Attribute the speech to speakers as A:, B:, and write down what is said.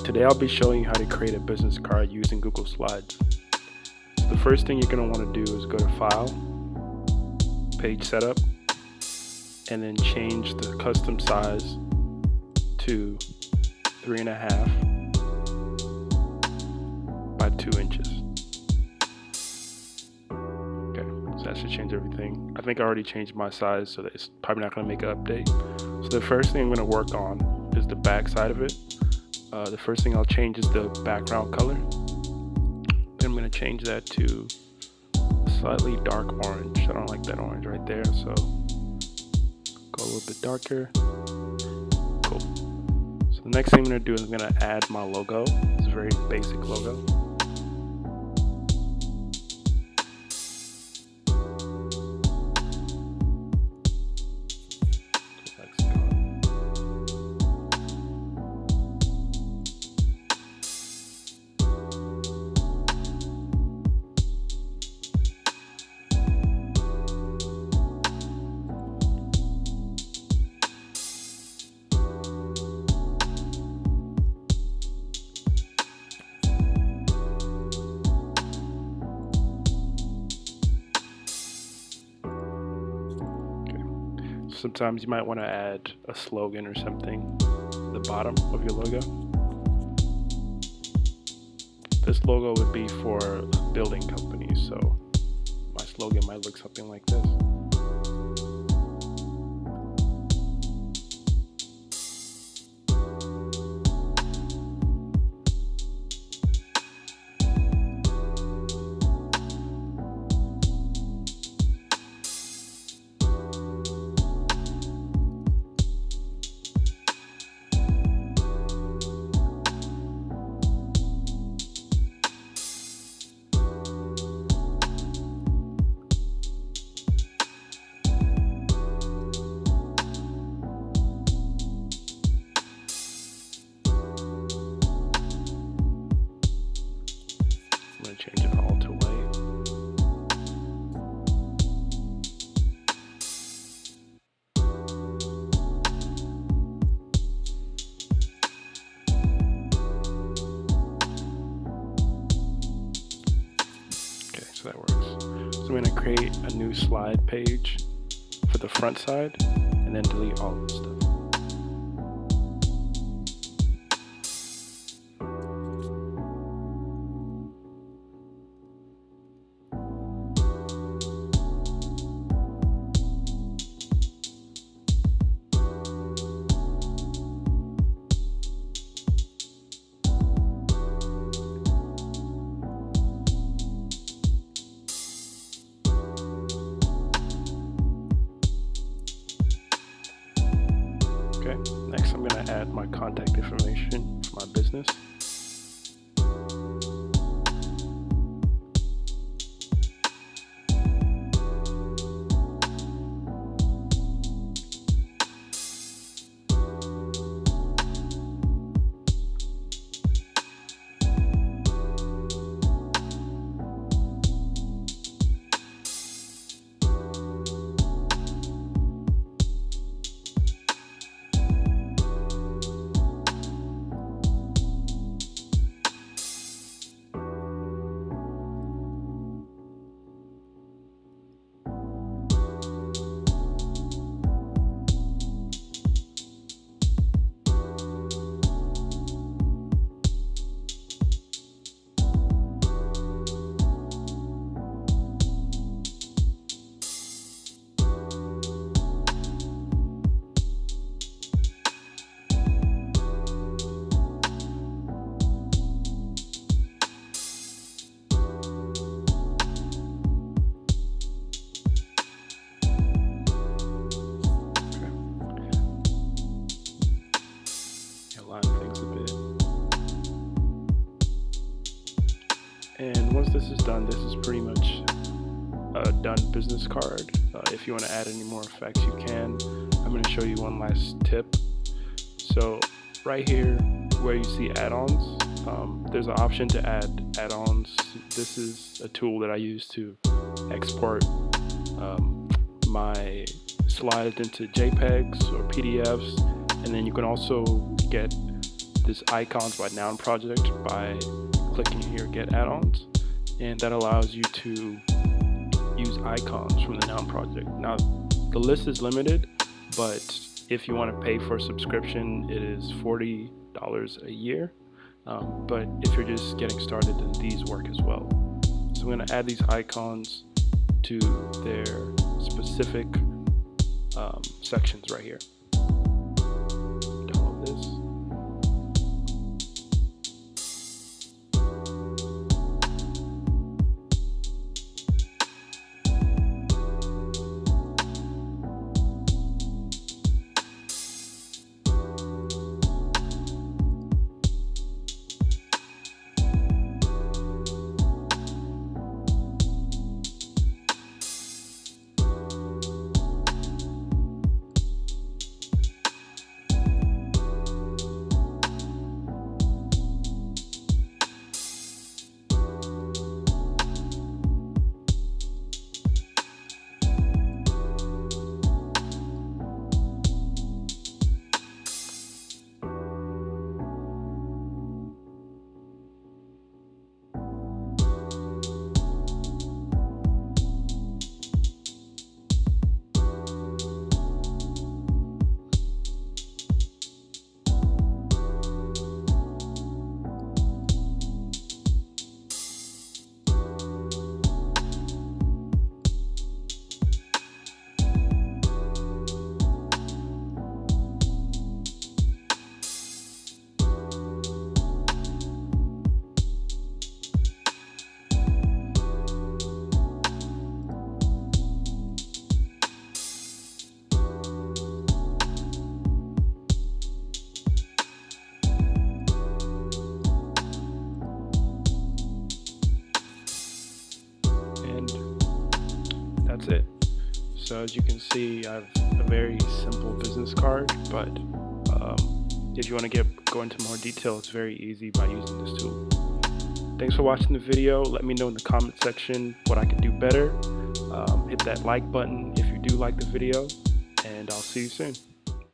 A: Today I'll be showing you how to create a business card using Google Slides. So the first thing you're going to want to do is go to File, Page Setup, and then change the custom size to 3.5 by 2 inches. Okay, so that should change everything. I think I already changed my size, so that it's probably not going to make an update. So the first thing I'm going to work on is the back side of it. The first thing I'll change is the background color. Then I'm going to change that to a slightly dark orange. I don't like that orange right there, so go a little bit darker. Cool. So the next thing I'm going to do is I'm going to add my logo. It's a very basic logo. Sometimes you might want to add a slogan or something at the bottom of your logo. This logo would be for a building company, so my slogan might look something like this. Change it all to white. Okay, so that works. So I'm going to create a new slide page for the front side and then delete all of this stuff. Okay, next I'm going to add my contact information for my business. And once this is done, this is pretty much a done business card. If you want to add any more effects, you can. I'm going to show you one last tip. So right here where you see add-ons, there's an option to add add-ons. This is a tool that I use to export my slides into JPEGs or PDFs, and then you can also get this icons by noun project by clicking here, get add-ons, and that allows you to use icons from the noun project. Now, the list is limited, but if you want to pay for a subscription, it is $40 a year. But if you're just getting started, then these work as well. So I'm going to add these icons to their specific sections right here. Download this. That's it. So as you can see, I have a very simple business card, but if you want to go into more detail, it's very easy by using this tool. Thanks for watching the video. Let me know in the comment section what I could do better. Hit that like button if you do like the video, and I'll see you soon.